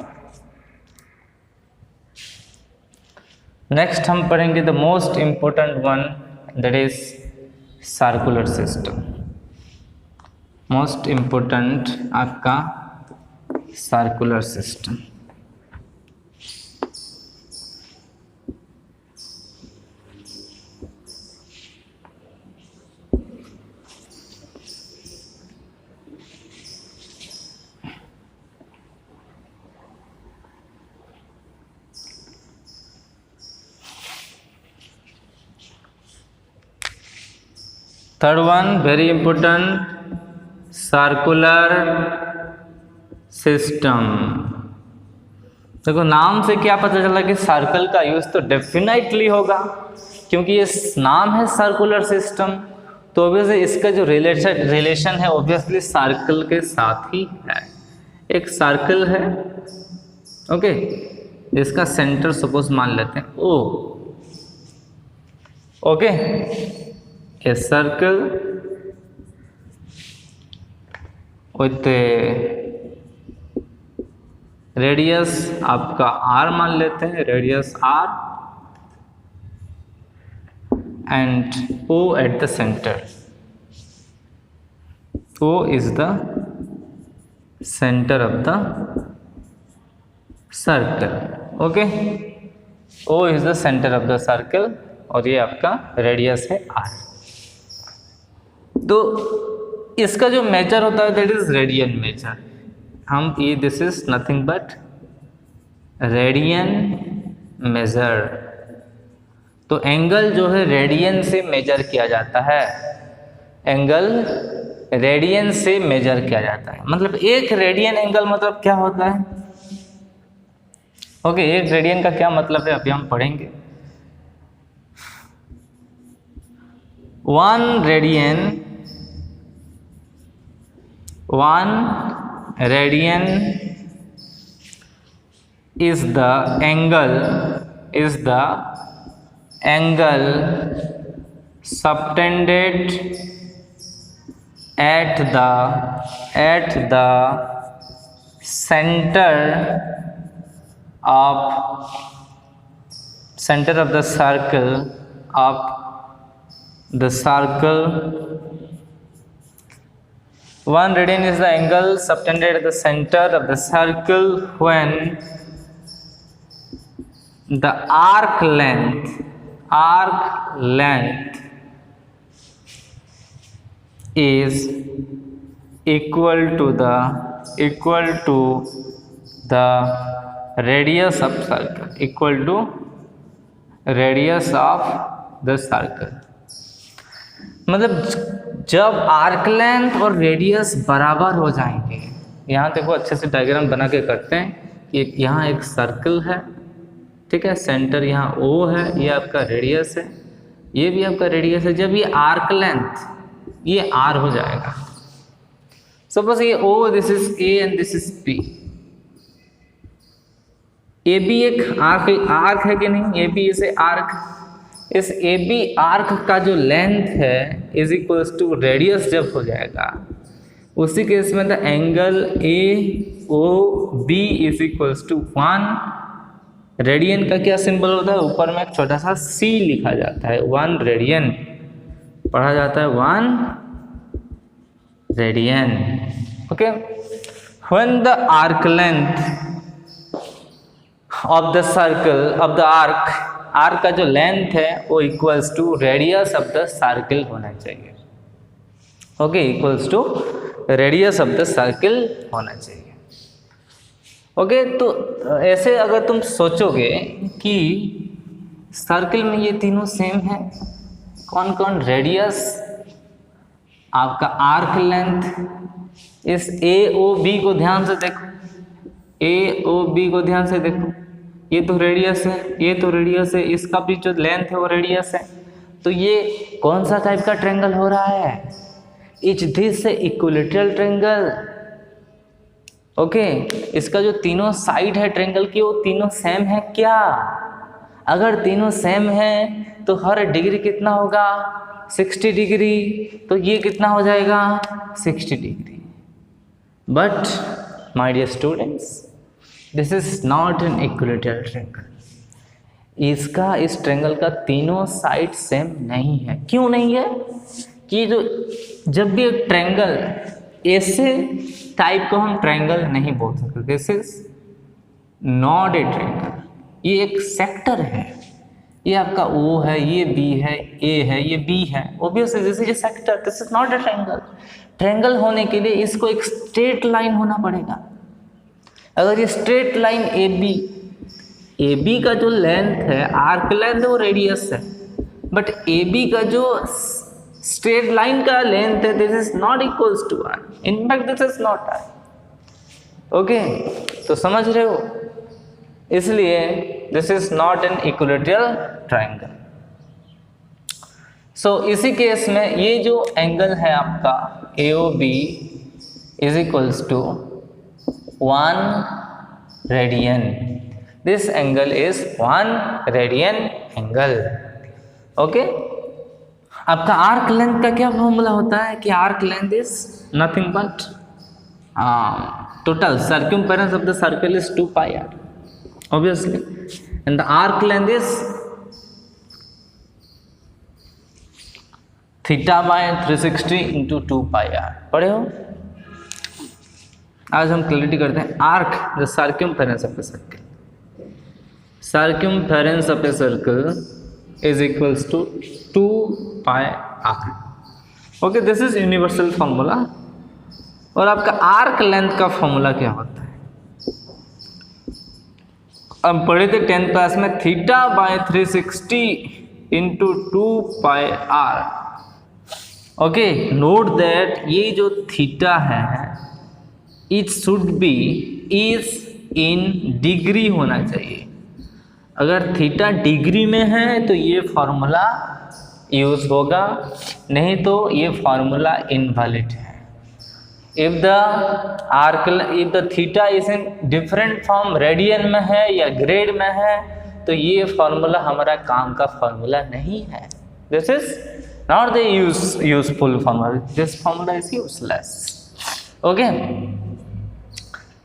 Next हम पढ़ेंगे the most important one, that is circular system. Most important आपका circular system. Third one very important, circular system. देखो नाम से क्या पता चला कि सर्कल का यूज तो डेफिनेटली होगा, क्योंकि ये नाम है सर्कुलर सिस्टम, तो ऑब्वियसली इसका जो रिलेशन है ऑब्वियसली सर्कल के साथ ही है। एक सर्कल है, ओके, इसका सेंटर सपोज मान लेते हैं O, okay, a circle with radius आपका आर मान लेते हैं, radius R and O at the centre. O is the centre of the circle, okay, O is the centre of the circle और ये आपका रेडियस है आर। तो इसका जो मेजर होता है दैट इज रेडियन मेजर। हम ये this is nothing but radian major. तो एंगल जो है रेडियन से मेजर किया जाता है, एंगल रेडियन से मेजर किया जाता है। मतलब एक रेडियन एंगल मतलब क्या होता है, ओके, एक रेडियन का क्या मतलब है अभी हम पढ़ेंगे। 1 radian is the angle subtended at the center of the circle One radian is the angle subtended at the center of the circle when the arc length is equal to the radius of circle, equal to radius of the circle। मतलब जब arc length और radius बराबर हो जाएंगे, यहाँ देखो अच्छे से डायग्राम बना के करते हैं कि यहाँ एक सर्कल है, ठीक है, सेंटर यहाँ ओ है, ये आपका रेडियस है, ये भी आपका रेडियस है। जब ये आर्क लेंथ ये आर हो जाएगा, सपोज ये O, this is A and this is P, A B एक आर्क है कि नहीं, A B is a arc. इस ए बी आर्क का जो लेंथ है इज इक्वल्स टू रेडियस जब हो जाएगा, उसी केस में the angle A O B is equals to 1। Radian का क्या सिंबल होता है, ऊपर में एक छोटा सा सी लिखा जाता है, 1 रेडियन पढ़ा जाता है, 1 radian, okay. When the arc length of the circle of the arc का जो लेंथ है वो equals to radius of the circle होना चाहिए, okay, equals to radius of the circle होना चाहिए, ओके। तो ऐसे अगर तुम सोचोगे कि सर्कल में ये तीनों सेम है, कौन कौन, रेडियस, आपका आर्क लेंथ, इस ए ओ बी को ध्यान से देखो, ए ओ बी को ध्यान से देखो, ये तो रेडियस है, ये तो रेडियस है, इसका भी जो लेंथ है वो रेडियस है। तो ये कौन सा टाइप का ट्रायंगल हो रहा है, is this equilateral triangle, okay. इसका जो तीनों साइड है ट्रायंगल की वो तीनों सेम है क्या? अगर तीनों सेम है तो हर डिग्री कितना होगा, 60 डिग्री, तो ये कितना हो जाएगा, 60 degree. But my dear students, this is not an equilateral triangle. इसका, इस ट्रायंगल का तीनों साइड सेम नहीं है। क्यों नहीं है? कि जो जब भी एक ट्रायंगल, ऐसे टाइप को हम ट्रायंगल नहीं बोल सकते, this is not a triangle, ये एक सेक्टर है। ये आपका ओ है, ये बी है, ए है, ये बी है, obviously this is A sector, this is not a triangle. Triangle होने के लिए इसको एक स्ट्रेट लाइन होना पड़ेगा। अगर ये स्ट्रेट लाइन ए बी का जो लेंथ है, आर्क लेंथ है, वो रेडियस है, बट ए बी का जो स्ट्रेट लाइन का लेंथ है, this is not equals to R, in fact this is not R. Okay, तो समझ रहे हो, इसलिए this is not an equilateral triangle. So इसी केस में ये जो एंगल है आपका AOB is equals to 1 radian, this angle is 1 radian angle. Okay, आपका आर्क लेंथ का क्या फॉर्मूला होता है कि arc length is nothing but total circumference of the circle is 2 pi r, obviously, and the arc length is theta by 360 into 2 pi r। पढ़े हो? आज हम क्लैरिटी करते हैं arc, the circumference of a circle, circumference of a circle is equals to 2 pi r। Okay, this is universal formula. और आपका arc length का formula क्या होता है? हम पढ़े थे 10th क्लास में, theta by 360 into 2 pi R. Okay, note that ये जो थीटा है it should be is in degree होना चाहिए। अगर थीटा डिग्री में है तो ये फॉर्मूला यूज होगा, नहीं तो ये फॉर्मूला इनवैलिड है। if the theta is in different form, radian में है या ग्रेड में है, तो ये फॉर्मूला हमारा काम का फॉर्मूला नहीं है। This is not the useful formula, this formula is useless. Okay,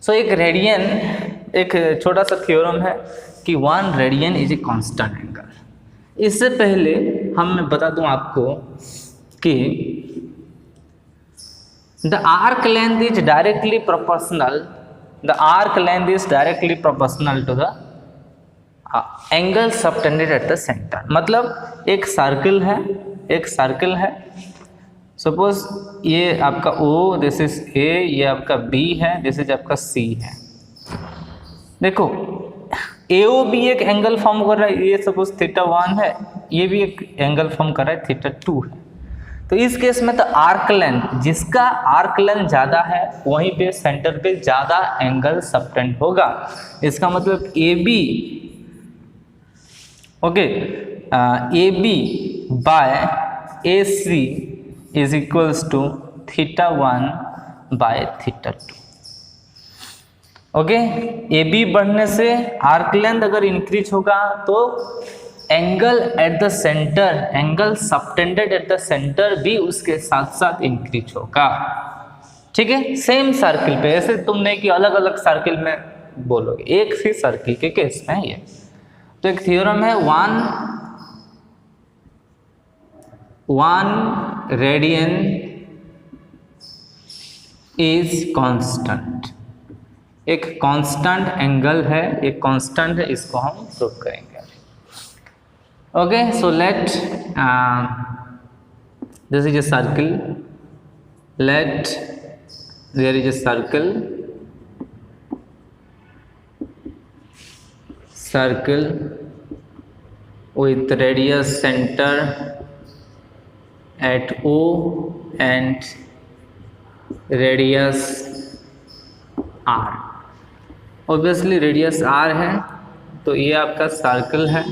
so एक रेडियन, एक छोटा सा थ्योरम है कि 1 radian is a constant angle. इससे पहले मैं बता दूं आपको कि the arc length is directly proportional to the angle subtended at the center। मतलब एक सर्कल है, सपोज ये आपका O, दिस इज A, ये आपका B है, दिस इज आपका C है। देखो AOB एक एंगल फॉर्म कर रहा है, ये सपोज θ1 है, ये भी एक एंगल फॉर्म कर रहा है, θ2 है। तो इस केस में तो आर्क लेंथ, जिसका आर्क लेंथ ज़्यादा है वहीं पे सेंटर पे ज़्यादा एंगल सबटेंड होगा। इसका मतलब AB, okay, AB by AC is equals to θ1 by θ2। Okay, AB बढ़ने से आर्क लेंथ अगर इंक्रीज होगा तो angle at the centre, angle subtended at the centre भी उसके साथ साथ इंक्रीज होगा। ठीक है, सेम सर्किल पे, ऐसे तुम नहीं कि अलग अलग सर्किल में बोलोगे, एक ही सर्किल के केस में ये। तो एक थ्योरम है 1 रेडियन इज कांस्टेंट, एक कांस्टेंट एंगल है, एक कांस्टेंट है, इसको हम प्रूव करेंगे। Okay, so let this is a circle, let there is a circle with radius center at O and radius R। obviously radius R है, तो ये आपका सर्कल है,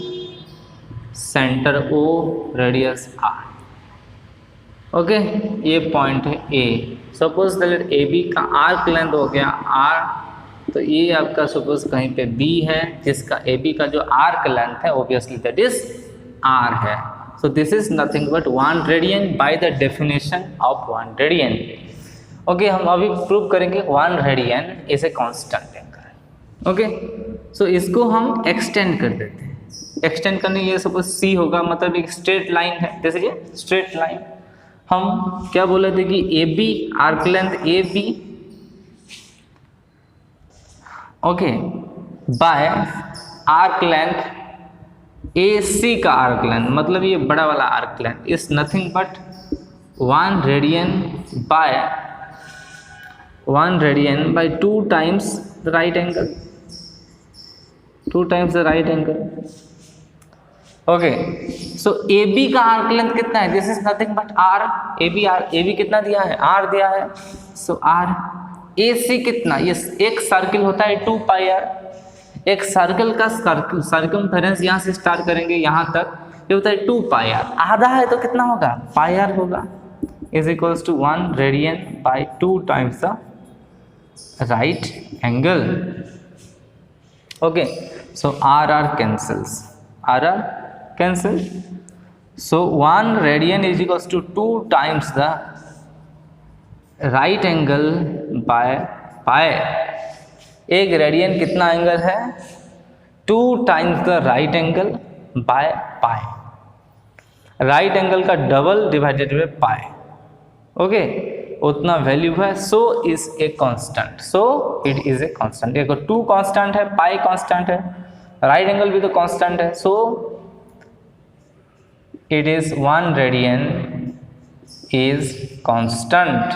centre O, radius R। Okay, ये पॉइंट है A। Suppose that AB का arc length हो गया R, तो ये आपका सपोज कहीं पे B है, जिसका AB का जो आर्क लेंथ है ऑब्वियसली दैट इज R है। So this is nothing but 1 radian by the definition of 1 radian. Okay, हम अभी प्रूव करेंगे 1 radian is a constant angle. Okay, so इसको हम एक्सटेंड कर देते हैं। एक्सटेंड करने, ये सपोज C होगा, मतलब एक स्ट्रेट लाइन है, जैसे ये स्ट्रेट लाइन। हम क्या बोले थे कि AB, arc length AB, okay, by arc length AC का आर्क लेंथ, मतलब ये बड़ा वाला arc length is nothing but 1 radian by 2 times the right angle, 2 times the right angle. Okay, so A B का आर्क लेंथ कितना है, this is nothing but R, A B कितना दिया है, आर दिया है, सो आर। ए सी कितना, ये एक सर्किल होता है 2 पाई आर, एक सर्कल का सर्कमफेरेंस यहाँ से स्टार्ट करेंगे यहाँ तक, ये होता है 2 पाई आर, आधा है तो कितना होगा, पाई आर होगा, is equals to 1 radian by 2 times the right angle. Okay, so r cancels, so 1 radian is equals to 2 times the right angle by pi. एक रेडियन कितना एंगल है, 2 times the right angle by pi, right angle का double divided by pi, okay, उतना value है, so is a constant, so it is a constant. देखो 2 constant है, pi constant है, right angle भी तो कांस्टेंट है, so it is 1 radian is constant,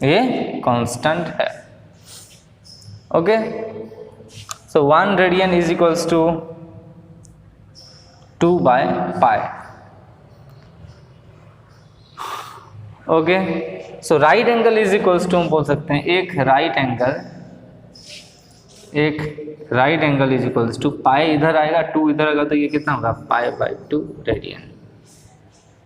ये कांस्टेंट है, okay. So 1 radian is equals to 2 by pi, okay. So right angle is equals to, हम बोल सकते हैं एक right angle is equals to pi, इधर आएगा 2 इधर आएगा, तो ये कितना होगा, pi by 2 radian.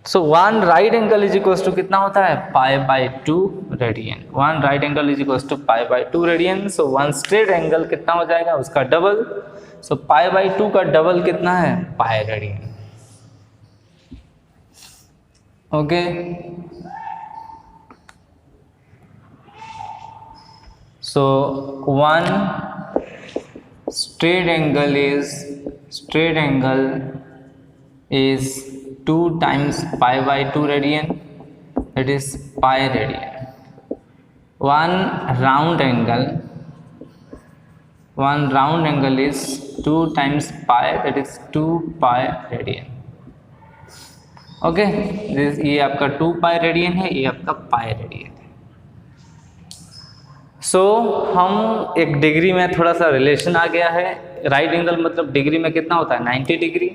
So 1 right angle is equals to कितना होता है, pi by 2 radian, 1 right angle is equals to pi by 2 radian. So 1 straight angle कितना हो जाएगा, उसका डबल, सो पाई बाई 2 का डबल कितना है, pi radian, okay. So 1 straight angle is 2 times pi by 2 radian, that is pi radian. 1 round angle is 2 times pi, that is 2 pi radian, okay। ये आपका 2 pi radian है, ये आपका pi radian है। सो हम एक डिग्री में थोड़ा सा रिलेशन आ गया है, राइट एंगल मतलब डिग्री में कितना होता है, 90 डिग्री,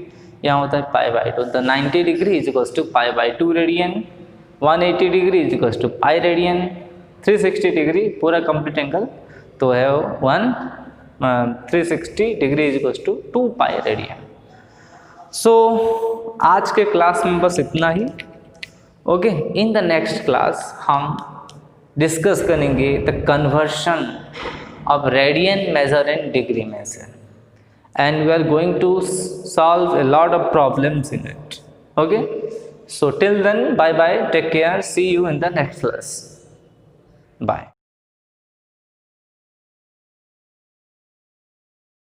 यहाँ होता है पाई बाई 2, तो 90 degree is equals to pi by 2 radian, 180 degree is equals to pi radian, 360 degree पूरा कंप्लीट एंगल तो है 360 degree is equals to 2 pi radian. सो आज के क्लास में बस इतना ही, okay. In the next class हम डिस्कस करेंगे the conversion of radian measure in degree measure, and we are going to solve a lot of problems in it, okay। So till then, bye bye, take care, see you in the next class, bye।